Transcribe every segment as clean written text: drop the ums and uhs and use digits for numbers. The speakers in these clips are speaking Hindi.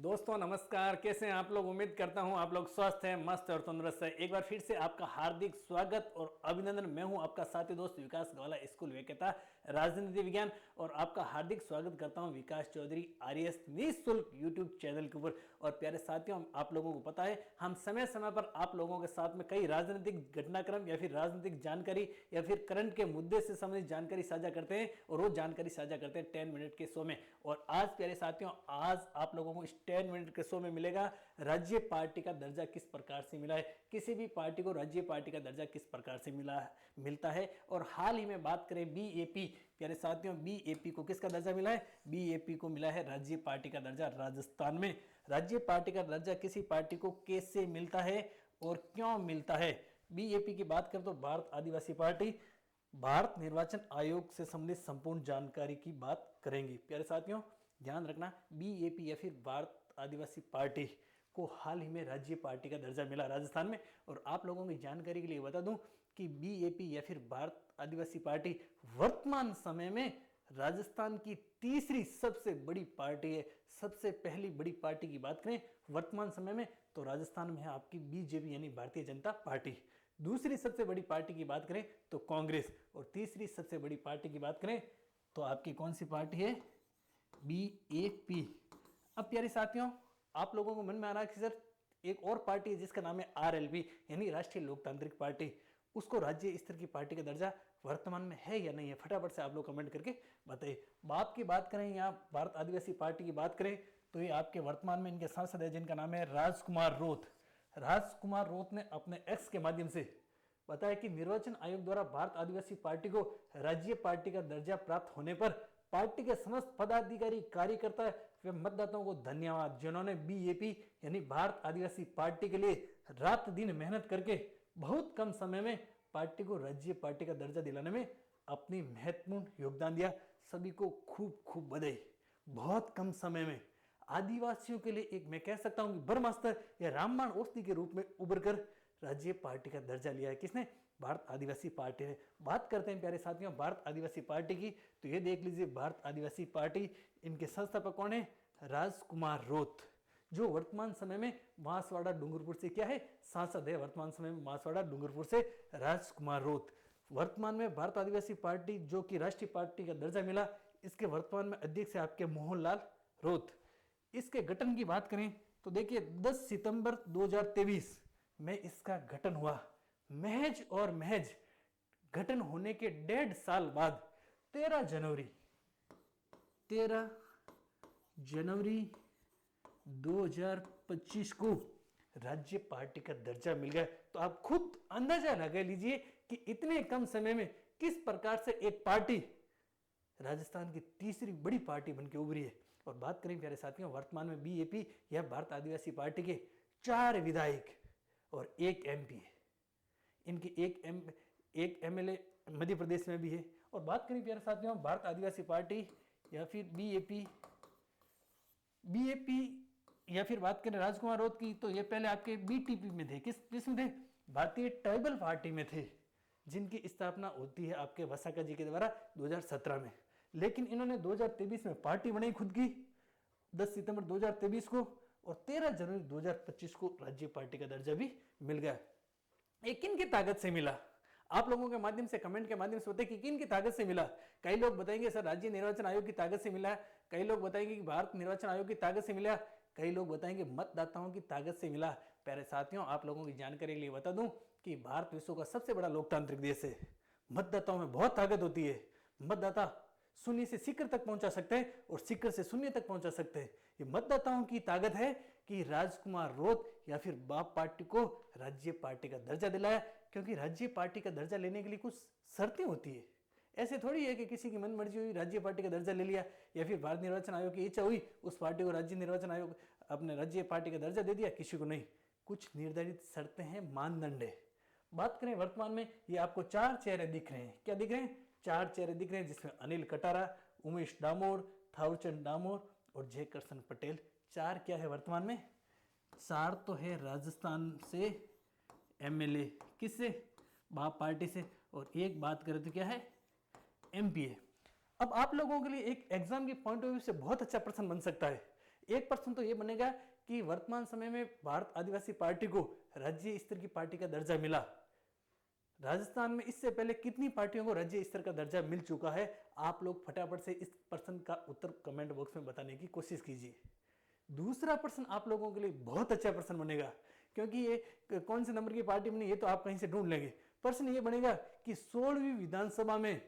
दोस्तों नमस्कार, कैसे हैं आप लोग। उम्मीद करता हूं आप लोग स्वस्थ हैं, मस्त और तंदुरुस्त हैं। एक बार फिर से आपका हार्दिक स्वागत और अभिनंदन। मैं हूं आपका साथी दोस्त विकास गवाला, स्कूल वेकेता राजनीति विज्ञान, और आपका हार्दिक स्वागत करता हूं विकास चौधरी आरएएस निःशुल्क यूट्यूब चैनल के ऊपर। और प्यारे साथियों, आप लोगों को पता है हम समय समय पर आप लोगों के साथ में कई राजनीतिक घटनाक्रम या फिर राजनीतिक जानकारी या फिर करंट के मुद्दे से संबंधित जानकारी साझा करते हैं, और वो जानकारी साझा करते हैं 10 मिनट के शो में। और आज प्यारे साथियों, आज आप लोगों को 10 मिनट के शो में मिलेगा राज्य पार्टी का दर्जा किस प्रकार से मिला है, किसी भी पार्टी को राज्य पार्टी का दर्जा किस प्रकार से मिलता है। और हाल ही में बात करें बीएपी, प्यारे साथियों बीएपी को किसका दर्जा मिला है? बीएपी को मिला है राज्य पार्टी का दर्जा राजस्थान में। राज्य पार्टी का दर्जा किसी पार्टी को कैसे मिलता है और क्यों मिलता है? बीएपी की बात करें तो भारत आदिवासी पार्टी, भारत निर्वाचन आयोग से संबंधित संपूर्ण जानकारी की बात करेंगे। प्यारे साथियों ध्यान रखना, बीएपी या फिर भारत आदिवासी पार्टी को हाल ही में राज्य पार्टी का दर्जा मिला राजस्थान में। और आप लोगों की जानकारी के लिए बता दूं कि बीएपी या फिर भारत आदिवासी पार्टी वर्तमान समय में राजस्थान की तीसरी सबसे बड़ी पार्टी है। सबसे पहली बड़ी पार्टी की बात करें वर्तमान समय में तो राजस्थान में है आपकी बीजेपी यानी भारतीय जनता पार्टी। दूसरी सबसे बड़ी पार्टी की बात करें तो कांग्रेस, और तीसरी सबसे बड़ी पार्टी की बात करें तो आपकी कौन सी पार्टी है? बीएपी। अब प्यारे साथियों, आप लोगों को मन में आ रहा है कि सर एक और पार्टी है जिसका नाम है आरएलपी यानी राष्ट्रीय लोकतांत्रिक पार्टी, उसको राज्य स्तर की पार्टी का दर्जा वर्तमान में है या नहीं है? फटाफट से आप लोग कमेंट करके बताइए। बाप की बात करें या भारत आदिवासी पार्टी की बात करें तो ये आपके वर्तमान में इनके सांसद है जिनका नाम है राजकुमार रोत। राजकुमार रोत ने अपने एक्स के माध्यम से बताया कि निर्वाचन आयोग द्वारा भारत आदिवासी पार्टी को राज्य पार्टी का दर्जा प्राप्त होने पर पार्टी के समस्त पदाधिकारी, कार्यकर्ता व मतदाताओं को धन्यवाद, जिन्होंने बीएपी यानी भारत आदिवासी पार्टी के लिए रात दिन मेहनत करके बहुत कम समय में पार्टी को राज्य पार्टी का दर्जा दिलाने में अपनी महत्वपूर्ण योगदान दिया। सभी को खूब खूब बधाई। बहुत कम समय में आदिवासियों के लिए एक, मैं कह सकता हूं कि ब्रह्मास्त्र या रामबाण औषधि के रूप में उभर कर राज्य पार्टी का दर्जा लिया है। किसने? भारत आदिवासी पार्टी ने। बात करते हैं प्यारे साथियों भारत आदिवासी पार्टी की, तो ये देख लीजिए भारत आदिवासी पार्टी, इनके संस्थापक कौन है? राजकुमार रोत, जो वर्तमान समय में बांसवाड़ा डूंगरपुर से क्या है? सांसद है। वर्तमान समय में बांसवाड़ा डूंगरपुर से राजकुमार रोत। वर्तमान में भारत आदिवासी पार्टी जो कि राष्ट्रीय पार्टी का दर्जा मिला, इसके वर्तमान में अध्यक्ष है आपके मोहनलाल रोत। इसके गठन की बात करें तो देखिए 10 सितंबर 2023 में इसका गठन हुआ। महज और महज गठन होने के 1.5 साल बाद 13 जनवरी 2025 को राज्य पार्टी का दर्जा मिल गया। तो आप खुद अंदाजा लगा लीजिए कि इतने कम समय में किस प्रकार से एक पार्टी राजस्थान की तीसरी बड़ी पार्टी बनकर उभरी है। और बात करें प्यारे साथियों वर्तमान में बीएपी या भारत आदिवासी पार्टी के 4 विधायक और 1 एमपी है। इनकी एक एमएलए मध्य प्रदेश में भी है। और बात करें प्यारे साथियों भारत आदिवासी पार्टी या फिर बीएपी या फिर बात करें राजकुमार रोत की, तो ये पहले आपके बीटीपी में थे। किसमें थे? भारतीय ट्राइबल पार्टी में थे, जिनकी स्थापना होती है आपके वसाका जी के द्वारा 2017 में। लेकिन इन्होंने 2023 में पार्टी बनाई खुद की 10 सितंबर 2023 को, और 13 जनवरी 2025 को राज्य पार्टी का दर्जा भी मिल गया। ये किन की ताकत से मिला? आप लोगों के माध्यम से, कमेंट के माध्यम से बताइए कि किन की ताकत से मिला। कई लोग बताएंगे सर राज्य निर्वाचन आयोग की ताकत से मिला, कई लोग बताएंगे कि भारत निर्वाचन आयोग की ताकत से मिला, कई लोग बताएंगे मतदाताओं की ताकत से मिला। प्यारे साथियों आप लोगों की जानकारी के लिए बता दूं कि भारत विश्व का सबसे बड़ा लोकतांत्रिक देश है। मतदाताओं में बहुत ताकत होती है। मतदाता शून्य से शिखर तक पहुंचा सकते हैं और शिखर से शून्य तक पहुंचा सकते हैं। ये मतदाताओं की ताकत है कि राजकुमार रोत या फिर बाप पार्टी को राज्य पार्टी का दर्जा दिलाया, क्योंकि राज्य पार्टी का दर्जा लेने के लिए कुछ शर्तें होती है। ऐसे थोड़ी है कि किसी की मन मर्जी हुई राज्य पार्टी का दर्जा ले लिया, या फिर भारत निर्वाचन आयोग की इच्छा हुई उस पार्टी को राज्य निर्वाचन आयोग अपने राज्य पार्टी का दर्जा दे दिया, किसी को नहीं। कुछ निर्धारित शर्तें हैं, मानदंड है। बात करें वर्तमान में ये आपको 4 चेहरे दिख रहे हैं। क्या दिख रहे हैं? 4 चेहरे दिख रहे हैं, जिसमें अनिल कटारा, उमेश डामोर, थावरचंद डामोर और जयकरसन पटेल। 4 क्या है वर्तमान में? 4 तो है राजस्थान से एमएलए, किससे? बाप पार्टी से, और एक बात करें तो क्या है? एमपी है। अब आप लोगों के लिए एक एग्जाम के पॉइंट ऑफ व्यू से बहुत अच्छा प्रश्न बन सकता है। एक प्रश्न तो ये बनेगा कि वर्तमान समय में भारत आदिवासी पार्टी को राज्य स्तर की पार्टी का दर्जा मिला। राजस्थान में इससे पहले कितनी पार्टियों को राज्य स्तर का दर्जा मिल चुका है? आप लोग फटाफट से इस प्रश्न का उत्तर कमेंट बॉक्स में बताने की कोशिश कीजिए। दूसरा प्रश्न आप लोगों के लिए बहुत अच्छा प्रश्न बनेगा, क्योंकि ये कौन से नंबर की पार्टी बनी ये तो आप कहीं से ढूंढ लेंगे। प्रश्न ये बनेगा कि 16वीं विधानसभा में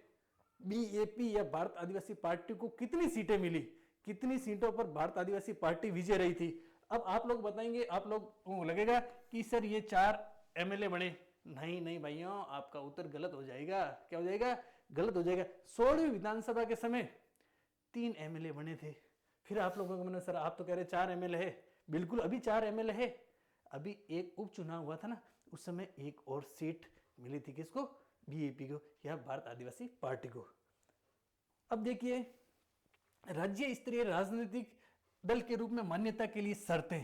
बीएपी या भारत आदिवासी पार्टी को कितनी सीटें मिली, कितनी सीटों पर भारत आदिवासी पार्टी विजय रही थी। अब आप लोग बताएंगे, आप लोग को लगेगा कि सर ये 4 एमएलए बने। नहीं नहीं भाइयों, आपका उत्तर गलत हो जाएगा। क्या हो जाएगा? गलत हो जाएगा। 16वीं विधानसभा के समय 3 एमएलए बने थे। फिर आप लोगों को मैंने, सर आप तो कह रहे 4 एमएलए है। बिल्कुल, अभी 4 एमएलए है। अभी एक उपचुनाव हुआ था ना, उस समय एक और सीट मिली थी। किसको? बीएपी को या भारत आदिवासी पार्टी को। अब देखिए, राज्य स्तरीय राजनीतिक दल के रूप में मान्यता के लिए शर्तें,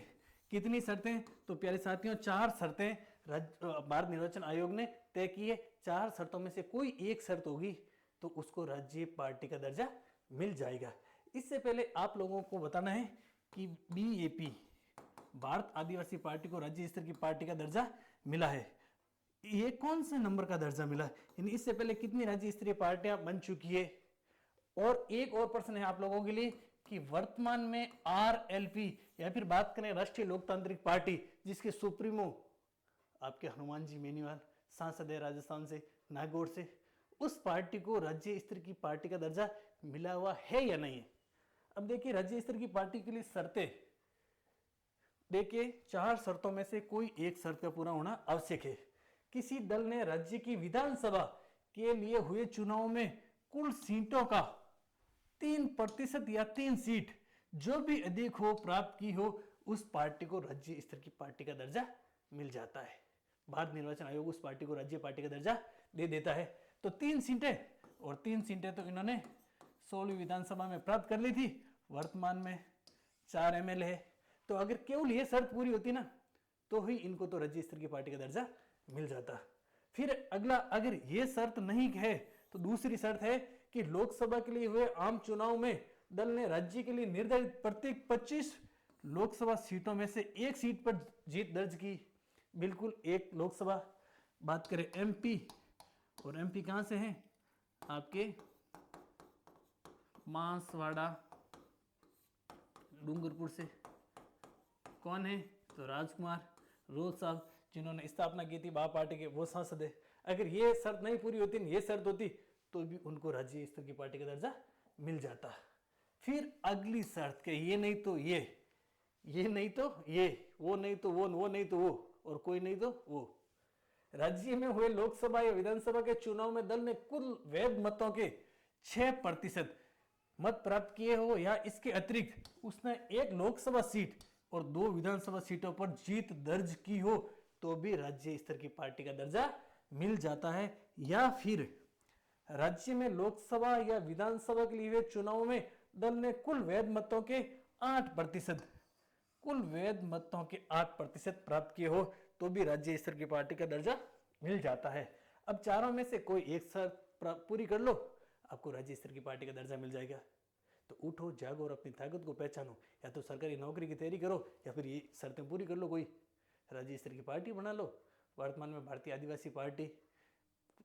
कितनी शर्तें? तो प्यारे साथियों, 4 शर्तें भारत निर्वाचन आयोग ने तय की है। 4 शर्तों में से कोई एक शर्त होगी तो उसको राज्य पार्टी का दर्जा मिल जाएगा। इससे पहले आप लोगों को बताना है कि बीएपी भारत आदिवासी पार्टी को राज्य स्तर की पार्टी का दर्जा मिला है। ये कौन से नंबर का दर्जा मिला, यानी इससे पहले कितनी राज्य स्तरीय पार्टियां बन चुकी है। और एक और प्रश्न है आप लोगों के लिए कि वर्तमान में आरएलपी या फिर बात करें राष्ट्रीय लोकतांत्रिक पार्टी, जिसके सुप्रीमो आपके हनुमान जी मेनीवाल सांसद है राजस्थान से, नागौर से, उस पार्टी को राज्य स्तर की पार्टी का दर्जा मिला हुआ है या नहीं है। अब देखिए, राज्य स्तर की पार्टी के लिए शर्तें, देखिए 4 शर्तों में से कोई एक शर्त का पूरा होना आवश्यक है। किसी दल ने राज्य की विधानसभा के लिए हुए चुनाव में कुल सीटों का 3% या 3 सीट जो भी अधिक हो प्राप्त की हो, उस पार्टी को राज्य स्तर की पार्टी का दर्जा मिल जाता है। भारत निर्वाचन आयोग उस पार्टी को राज्य पार्टी का दर्जा दे देता है। तो 3 सीटें, और 3 सीटें तो इन्होंने 16वीं विधानसभा में प्राप्त कर ली थी। वर्तमान में 4 एमएलए है। तो अगर केवल ये शर्त पूरी होती ना, तो ही इनको तो राज्य स्तर की पार्टी का दर्जा मिल जाता। फिर अगला, अगर ये शर्त नहीं है तो दूसरी शर्त है कि लोकसभा के लिए हुए आम चुनाव में दल ने राज्य के लिए निर्धारित प्रत्येक 25 लोकसभा सीटों में से एक सीट पर जीत दर्ज की। बिल्कुल, एक लोकसभा, बात करें एमपी, और एमपी कहां से हैं? आपके बांसवाड़ा डूंगरपुर से। कौन है? तो राजकुमार रोज साहब, जिन्होंने स्थापना की थी बा पार्टी के, वो सांसद है। अगर ये शर्त नहीं पूरी होती, ये शर्त होती, तो भी उनको राज्य स्तर की पार्टी का दर्जा मिल जाता। फिर अगली शर्त के, ये नहीं तो ये नहीं तो ये, वो नहीं तो वो नहीं तो वो, और कोई नहीं तो वो। राज्य में हुए लोकसभा या विधानसभा के चुनाव में दल ने कुल वैध मतों के 6% मत प्राप्त किए हो, या इसके अतिरिक्त उसने एक लोकसभा सीट और 2 विधानसभा सीटों पर जीत दर्ज की हो, तो भी राज्य स्तर की पार्टी का दर्जा मिल जाता है। या फिर राज्य में लोकसभा या विधानसभा के लिए हुए चुनाव में दल ने कुल वैध मतों के 8%, कुल वैध मतों के 8% प्राप्त किए हो, तो भी राज्य स्तर की पार्टी का दर्जा मिल जाता है। अब चारों में से कोई एक शर्त पूरी कर लो, आपको राज्य स्तर की पार्टी का दर्जा मिल जाएगा। तो उठो, जागो और अपनी ताकत को पहचानो। या तो सरकारी नौकरी की तैयारी करो, या फिर ये शर्तें पूरी कर लो, कोई राज्य स्तर की पार्टी बना लो। वर्तमान में भारतीय आदिवासी पार्टी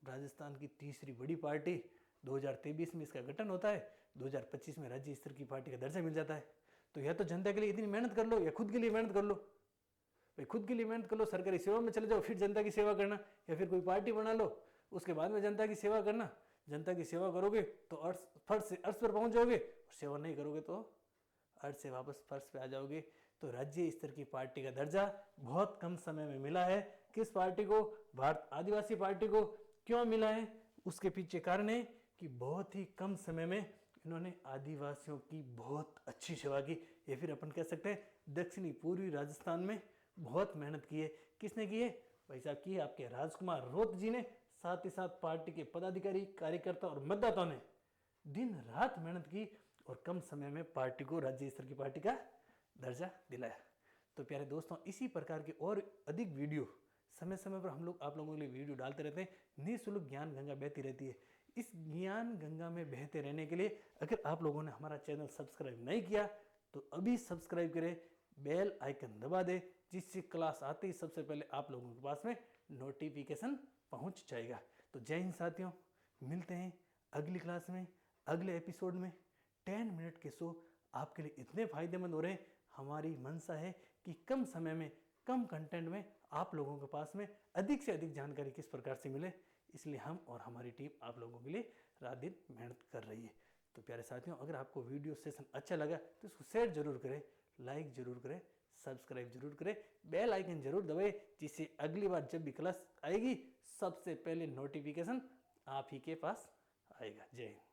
राजस्थान की तीसरी बड़ी पार्टी, 2023 में इसका गठन होता है, 2025 में राज्य स्तर की पार्टी का दर्जा मिल जाता है। तो या तो जनता के लिए इतनी मेहनत कर लो, या खुद के लिए मेहनत कर लो। भाई खुद के लिए मेहनत कर लो, सरकारी सेवा में चले जाओ, फिर जनता की सेवा करना, या फिर कोई पार्टी बना लो, उसके बाद में जनता की सेवा करना। जनता की सेवा करोगे तो फर्श से अर्श पर पहुंच जाओगे, और सेवा नहीं करोगे तो अर्श से वापस फर्श पे आ जाओगे। तो राज्य स्तर की पार्टी का दर्जा बहुत कम समय में मिला है। किस पार्टी को? भारत आदिवासी पार्टी को। क्यों मिला है? उसके पीछे कारण है कि बहुत ही कम समय में इन्होंने आदिवासियों की बहुत अच्छी सेवा की, या फिर अपन कह सकते हैं दक्षिणी पूर्वी राजस्थान में बहुत मेहनत की है। किसने की है? भाई साहब की आपके राजकुमार रोत जी ने, साथ ही साथ पार्टी के पदाधिकारी, कार्यकर्ता और मतदाताओं ने दिन रात मेहनत की और कम समय में पार्टी को राज्य स्तर की पार्टी का दर्जा दिलाया। तो प्यारे दोस्तों, इसी प्रकार के और अधिक वीडियो समय समय पर हम लोग आप लोगों के लिए वीडियो डालते रहते हैं। निःशुल्क ज्ञान गंगा बहती रहती है। इस ज्ञान गंगा में बहते रहने के लिए अगर आप लोगों ने हमारा चैनल सब्सक्राइब नहीं किया तो अभी सब्सक्राइब करें, बेल आइकन दबा दे, जिससे क्लास आते ही सबसे पहले आप लोगों के पास में नोटिफिकेशन पहुंच जाएगा। तो जय हिंद साथियों, मिलते हैं अगली क्लास में, अगले एपिसोड में। 10 मिनट के शो आपके लिए इतने फायदेमंद हो रहे हैं। हमारी मंशा है कि कम समय में, कम कंटेंट में आप लोगों के पास में अधिक से अधिक जानकारी किस प्रकार से मिले, इसलिए हम और हमारी टीम आप लोगों के लिए रात दिन मेहनत कर रही है। तो प्यारे साथियों, अगर आपको वीडियो सेशन अच्छा लगा तो इसको शेयर जरूर करें, लाइक जरूर करें, सब्सक्राइब जरूर करें, बेल आइकन जरूर दबाएं, जिससे अगली बार जब भी क्लास आएगी सबसे पहले नोटिफिकेशन आप ही के पास आएगा। जय हिंद।